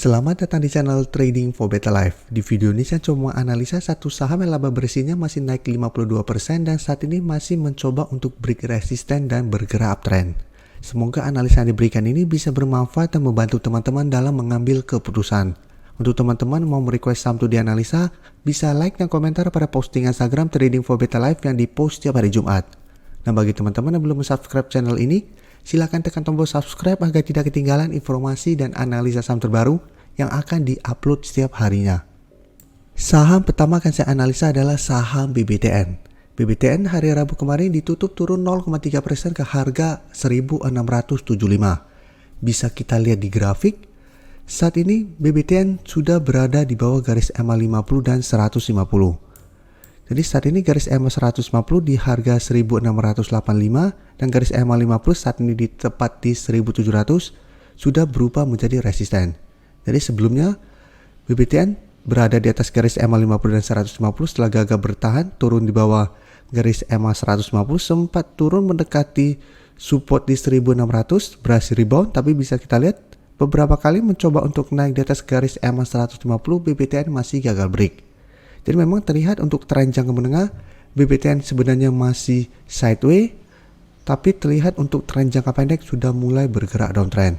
Selamat datang di channel Trading for Better Life. Di video ini saya coba analisa satu saham yang laba bersihnya masih naik 52% dan saat ini masih mencoba untuk break resisten dan bergerak uptrend. Semoga analisa yang diberikan ini bisa bermanfaat dan membantu teman-teman dalam mengambil keputusan. Untuk teman-teman mau merequest saham untuk dianalisa, bisa like dan komentar pada posting Instagram Trading for Better Life yang dipost setiap hari Jumat. Nah, bagi teman-teman yang belum subscribe channel ini, silakan tekan tombol subscribe agar tidak ketinggalan informasi dan analisa saham terbaru yang akan diupload setiap harinya. Saham pertama akan saya analisa adalah saham BBTN. BBTN hari Rabu kemarin ditutup turun 0,3% ke harga 1.675. Bisa kita lihat di grafik, saat ini BBTN sudah berada di bawah garis EMA 50 dan 150. Jadi saat ini garis EMA 150 di harga 1685 dan garis EMA 50 saat ini tepat di 1700 sudah berubah menjadi resisten. Jadi sebelumnya BBTN berada di atas garis EMA 50 dan 150 setelah gagal bertahan turun di bawah garis EMA 150 sempat turun mendekati support di 1600 berhasil rebound, tapi bisa kita lihat beberapa kali mencoba untuk naik di atas garis EMA 150 BBTN masih gagal break. Jadi memang terlihat untuk tren jangka menengah BBTN sebenarnya masih sideways, tapi terlihat untuk tren jangka pendek sudah mulai bergerak downtrend.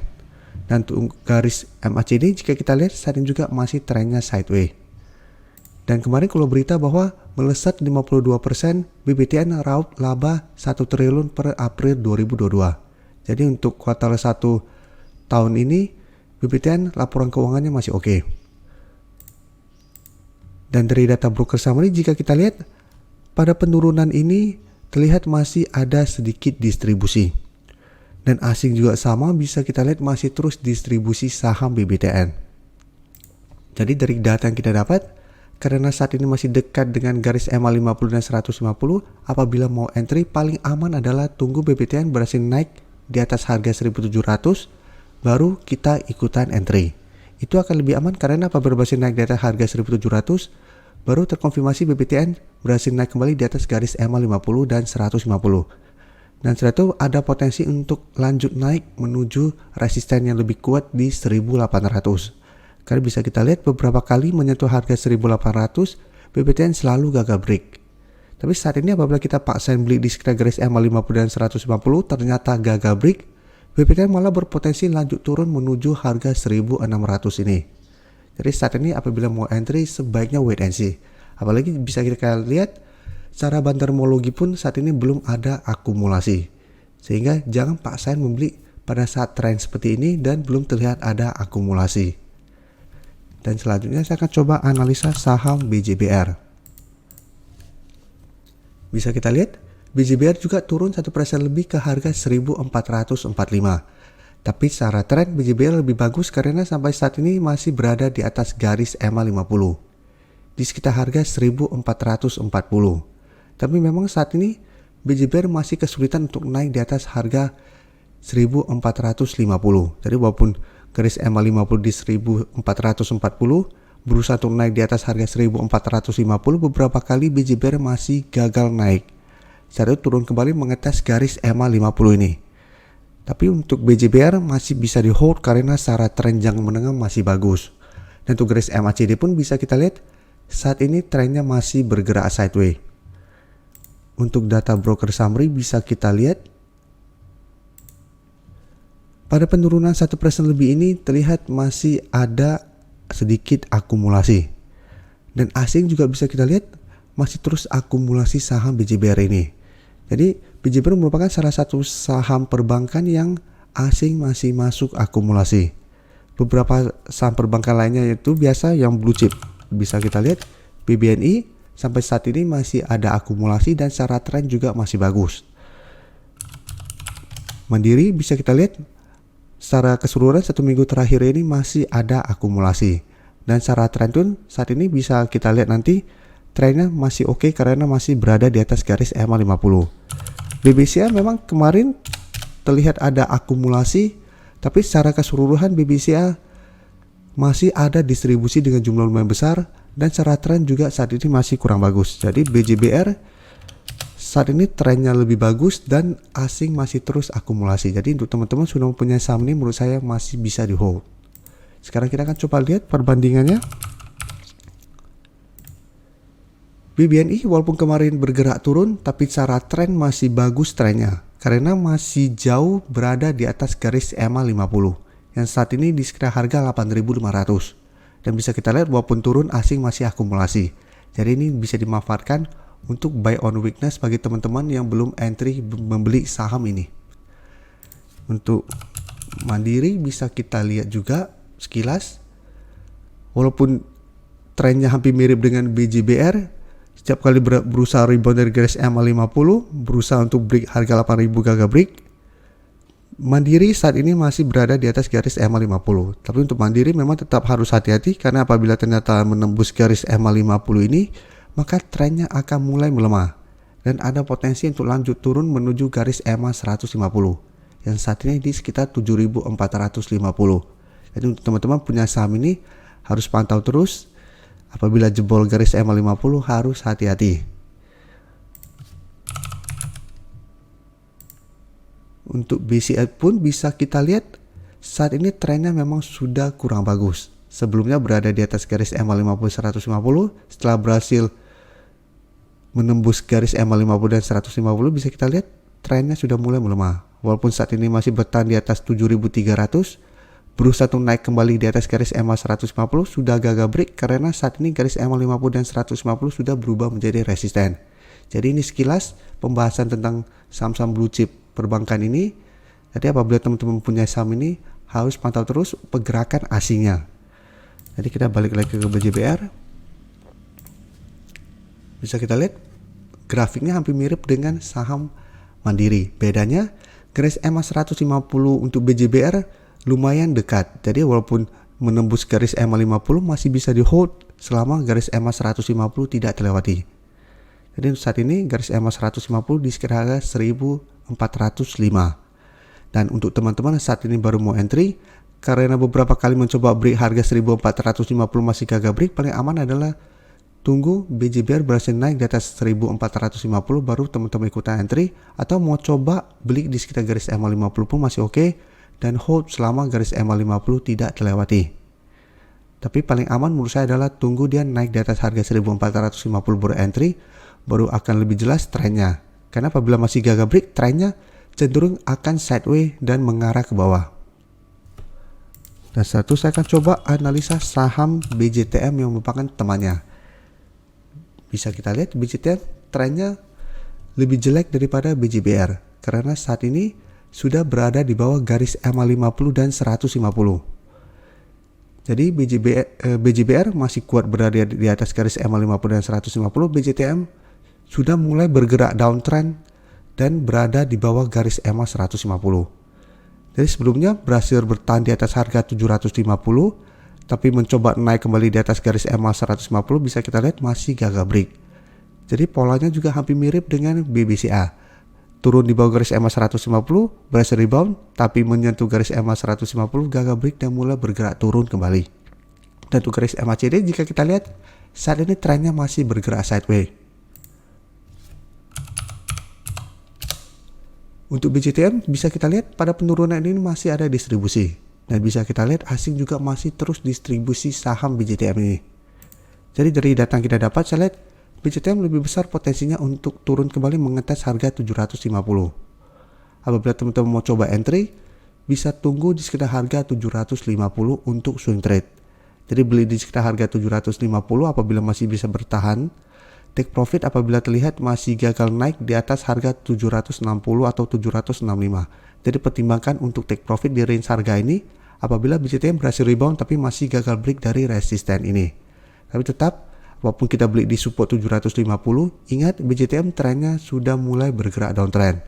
Dan untuk garis MACD jika kita lihat saat ini juga masih trennya sideways. Dan kemarin kalau berita bahwa melesat 52% BBTN raup laba 1 triliun per April 2022. Jadi untuk kuartal 1 tahun ini BBTN laporan keuangannya masih oke. Dan dari data broker summary jika kita lihat pada penurunan ini terlihat masih ada sedikit distribusi. Dan asing juga sama, bisa kita lihat masih terus distribusi saham BBTN. Jadi dari data yang kita dapat, karena saat ini masih dekat dengan garis EMA 50 dan 150, apabila mau entry paling aman adalah tunggu BBTN berhasil naik di atas harga 1700, baru kita ikutan entry. Itu akan lebih aman karena apabila berhasil naik di atas harga 1700, baru terkonfirmasi BBTN berhasil naik kembali di atas garis EMA 50 dan 150. Dan setelah itu ada potensi untuk lanjut naik menuju resisten yang lebih kuat di 1800. Karena bisa kita lihat beberapa kali menyentuh harga 1800, BBTN selalu gagal break. Tapi saat ini apabila kita paksain beli di sekitar garis EMA 50 dan 150 ternyata gagal break, BBTN malah berpotensi lanjut turun menuju harga 1600 ini. Jadi saat ini apabila mau entry sebaiknya wait and see. Apalagi bisa kita lihat secara bantermologi pun saat ini belum ada akumulasi. Sehingga jangan paksain membeli pada saat tren seperti ini dan belum terlihat ada akumulasi. Dan selanjutnya saya akan coba analisa saham BJBR. Bisa kita lihat BJBR juga turun 1% lebih ke harga 1445. Tapi secara tren BJBR lebih bagus karena sampai saat ini masih berada di atas garis EMA 50 di sekitar harga 1440. Tapi memang saat ini BJBR masih kesulitan untuk naik di atas harga 1450. Jadi walaupun garis EMA 50 di 1440 berusaha untuk naik di atas harga 1450, beberapa kali BJBR masih gagal naik. Saat itu turun kembali mengetes garis EMA 50 ini. Tapi untuk BJBR masih bisa di hold karena secara tren jangka menengah masih bagus. Dan untuk garis MACD pun bisa kita lihat saat ini trennya masih bergerak sideways. Untuk data broker summary bisa kita lihat pada penurunan 1% lebih ini terlihat masih ada sedikit akumulasi. Dan asing juga bisa kita lihat masih terus akumulasi saham BJBR ini. Jadi BJBR merupakan salah satu saham perbankan yang asing masih masuk akumulasi. Beberapa saham perbankan lainnya itu biasa yang blue chip. Bisa kita lihat BBNI sampai saat ini masih ada akumulasi dan secara tren juga masih bagus. Mandiri bisa kita lihat secara keseluruhan 1 minggu terakhir ini masih ada akumulasi. Dan secara tren pun saat ini bisa kita lihat nanti trennya masih oke karena masih berada di atas garis EMA 50. BBCA memang kemarin terlihat ada akumulasi, tapi secara keseluruhan BBCA masih ada distribusi dengan jumlah lumayan besar dan secara tren juga saat ini masih kurang bagus. Jadi BJBR saat ini trennya lebih bagus dan asing masih terus akumulasi. Jadi untuk teman-teman sudah mempunyai saham ini menurut saya masih bisa di hold. Sekarang kita akan coba lihat perbandingannya. BBNI walaupun kemarin bergerak turun, tapi secara tren masih bagus trennya. Karena masih jauh berada di atas garis EMA 50. Yang saat ini di sekitar harga 8.500. Dan bisa kita lihat walaupun turun asing masih akumulasi. Jadi ini bisa dimanfaatkan untuk buy on weakness bagi teman-teman yang belum entry membeli saham ini. Untuk Mandiri bisa kita lihat juga sekilas. Walaupun trennya hampir mirip dengan BJBR, setiap kali berusaha rebound dari garis EMA 50, berusaha untuk break harga 8.000 gagal break. Mandiri saat ini masih berada di atas garis EMA 50. Tapi untuk Mandiri memang tetap harus hati-hati karena apabila ternyata menembus garis EMA 50 ini, maka trennya akan mulai melemah dan ada potensi untuk lanjut turun menuju garis EMA 150 yang saat ini di sekitar 7.450. Jadi untuk teman-teman punya saham ini harus pantau terus. Apabila jebol garis EMA 50 harus hati-hati. Untuk BCI pun bisa kita lihat saat ini trennya memang sudah kurang bagus. Sebelumnya berada di atas garis EMA 50 150, setelah berhasil menembus garis EMA 50 dan 150 bisa kita lihat trennya sudah mulai melemah. Walaupun saat ini masih bertahan di atas 7.300, berusaha untuk naik kembali di atas garis EMA 150 sudah gagal break karena saat ini garis EMA 50 dan 150 sudah berubah menjadi resisten. Jadi ini sekilas pembahasan tentang saham-saham blue chip perbankan ini. Jadi apabila teman-teman punya saham ini harus pantau terus pergerakan asingnya. Jadi kita balik lagi ke BJBR. Bisa kita lihat grafiknya hampir mirip dengan saham Mandiri. Bedanya garis EMA 150 untuk BJBR lumayan dekat. Jadi walaupun menembus garis EMA 50 masih bisa di hold selama garis EMA 150 tidak terlewati. Jadi saat ini garis EMA 150 di sekitar harga 1.405. Dan untuk teman-teman saat ini baru mau entry, karena beberapa kali mencoba break harga 1.450 masih gagal break, paling aman adalah tunggu BJBR berhasil naik di atas 1.450 baru teman-teman ikutan entry, atau mau coba beli di sekitar garis EMA 50 pun masih oke. Dan hold selama garis EMA 50 tidak terlewati. Tapi paling aman menurut saya adalah tunggu dia naik di atas harga 1.450 baru entry, baru akan lebih jelas trennya. Karena apabila masih gagal break, trennya cenderung akan sideways dan mengarah ke bawah. Dan satu saya akan coba analisa saham BJTM yang merupakan temannya. Bisa kita lihat BJTM trennya lebih jelek daripada BJBR karena saat ini sudah berada di bawah garis EMA 50 dan 150. Jadi BJBR masih kuat berada di atas garis EMA 50 dan 150. BJTM sudah mulai bergerak downtrend dan berada di bawah garis EMA 150. Jadi sebelumnya berhasil bertahan di atas harga 750, tapi mencoba naik kembali di atas garis EMA 150 bisa kita lihat masih gagal break. Jadi polanya juga hampir mirip dengan BBCA. Turun di bawah garis EMA 150, berhasil rebound, tapi menyentuh garis EMA 150, gagal break dan mulai bergerak turun kembali. Dan untuk garis EMA CD jika kita lihat, saat ini trennya masih bergerak sideways. Untuk BJTM bisa kita lihat pada penurunan ini masih ada distribusi. Dan bisa kita lihat asing juga masih terus distribusi saham BJTM ini. Jadi dari data yang kita dapat saya lihat BJTM lebih besar potensinya untuk turun kembali mengetes harga 750. Apabila teman-teman mau coba entry, bisa tunggu di sekitar harga 750 untuk swing trade. Jadi beli di sekitar harga 750 apabila masih bisa bertahan. Take profit apabila terlihat masih gagal naik di atas harga 760 atau 765. Jadi pertimbangkan untuk take profit di range harga ini apabila BJTM berhasil rebound tapi masih gagal break dari resisten ini. Tapi tetap walaupun kita beli di support 750, ingat BJTM trennya sudah mulai bergerak downtrend.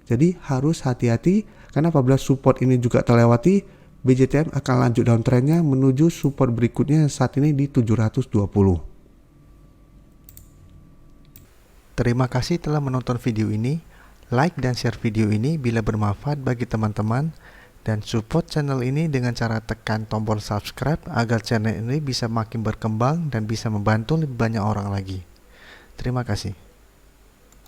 Jadi harus hati-hati karena apabila support ini juga terlewati, BJTM akan lanjut downtrendnya menuju support berikutnya saat ini di 720. Terima kasih telah menonton video ini. Like dan share video ini bila bermanfaat bagi teman-teman. Dan support channel ini dengan cara tekan tombol subscribe agar channel ini bisa makin berkembang dan bisa membantu lebih banyak orang lagi. Terima kasih.